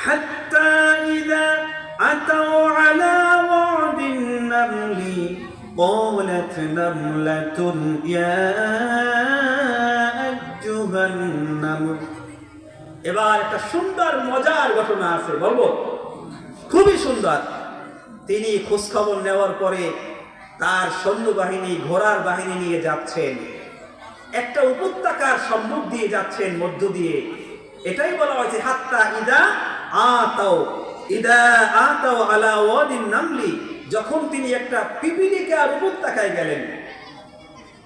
হাত্তা ইযা আতাউ আলা ওয়াদিন নামলি قالت نملة يا أيها النمل। এবার একটা সুন্দর মজার ঘটনা আছে, বলবো? খুবই সুন্দর। তিনি খোঁজখবর নেওয়ার পরে তার সৈন্যবাহিনী, ঘোড়ার বাহিনী নিয়ে যাচ্ছেন, একটা উপত্যকার সম্মুখ দিয়ে যাচ্ছেন, মধ্য দিয়ে। এটাই বলা হয়েছে হাত্তা ইদা আতাও আলা ওয়াদিন নামলি, যখন তিনি একটা পিপিলিকার উপত্যকায় গেলেন,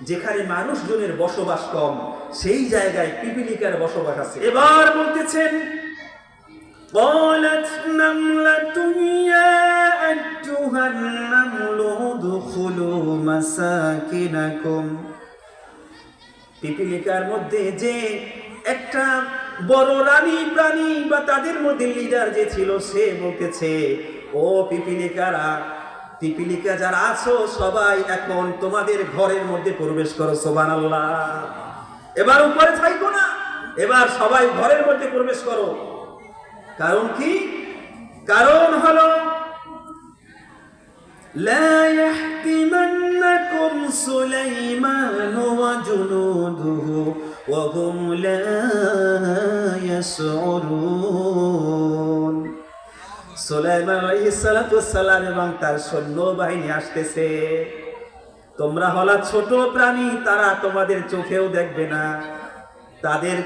যেখানে মানুষজনের বসবাস কম, সেই জায়গায় পিপিলিকার বসবাস আছে। এবার বলতেছেন قالت نملة يا أيها النمل ادخلوا مساكنكم। পিপিলিকার মধ্যে যে একটা বড় রানী প্রাণী বা তাদের মধ্যে লিডার যে ছিল, সে বলতেছে, ও পিপিলিকা যারা আছো সবাই এখন তোমাদের ঘরের মধ্যে প্রবেশ করো। সুবহানাল্লাহ। এবার উপরে থাইকো না, এবার সবাই ঘরের মধ্যে প্রবেশ করো। কারণ কি? কারণ হলো লা ইয়াহতিমান্নাকুম সুলাইমান ওয়া জুনুদুহু ওয়া হুম লা ইয়াশউরুন। সুলাইমান আলাইহিস সালাতু ওয়াস সালাম এবং তার সৈন্যবাহিনী আসতেছে। তোমরা হলা ছোট প্রাণী, তারা তোমাদের চোখেও দেখবে না। তাদের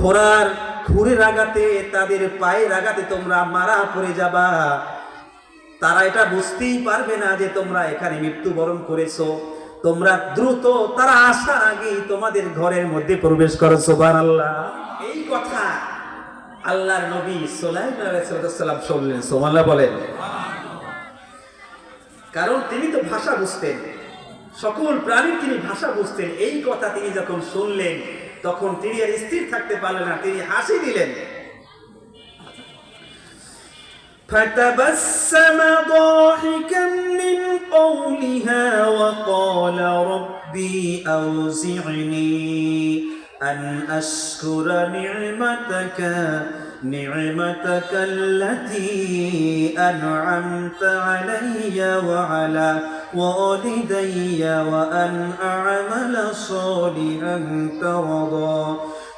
ঘোড়ার খুরের আঘাতে, তাদের পায়ের আঘাতে তোমরা মারা পড়ে যাবা। তারা এটা বুঝতেই পারবে না যে তোমরা এখানে মৃত্যুবরণ করেছো। তোমরা দ্রুত তারা আসার আগেই তোমাদের ঘরের মধ্যে প্রবেশ করো। সুবহানাল্লাহ। এই কথা আল্লাহর নবী সুলাইমান আলাইহিস সালাম শুনলেন। সুবহানাল্লাহ বলেন। কারণ তিনি তো ভাষা বুঝতেন, সকল প্রাণীর তিনি ভাষা বুঝতেন। এই কথা তিনি যখন শুনলেন, তখন তিনি আর স্থির থাকতে পারলেন না, তিনি হাসি দিলেন। فتبسم ضاحكا من قولها وقال ربي أوزعني أن أشكر نعمتك التي أنعمت علي وعلى والدي وأن أعمل صالحا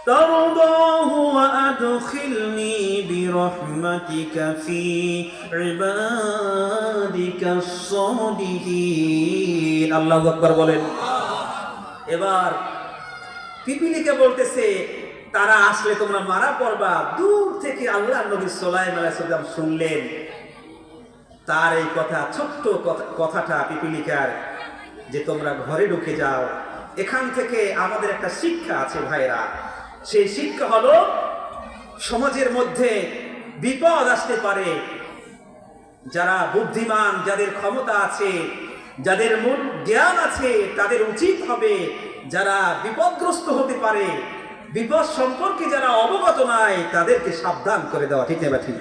ترضاه وأدخلني برحمتك في عبادك الصالحين। আল্লাহু আকবার বলেন। এবার পিপিলিকা বলতেছে, তারা আসলে তোমরা মারা পড়বা। দূর থেকে আল্লাহর নবী সুলাইমান আলাইহিস সালাম শুনলেন তার এই কথা, ছোট্ট কথাটা পিপিলিকার, যে তোমরা ঘরে ঢুকে যাও। এখান থেকে আমাদের একটা শিক্ষা আছে ভাইরা। সেই শিক্ষা হলো, সমাজের মধ্যে বিপদ আসতে পারে। যারা বুদ্ধিমান, যাদের ক্ষমতা আছে, যাদের মূল জ্ঞান আছে, তাদের উচিত হবে যারা বিপদগ্রস্ত হতে পারে, বিপদ সম্পর্কে যারা অবগত নয়, তাদেরকে সাবধান করে দেওয়া। ঠিক না? ঠিক।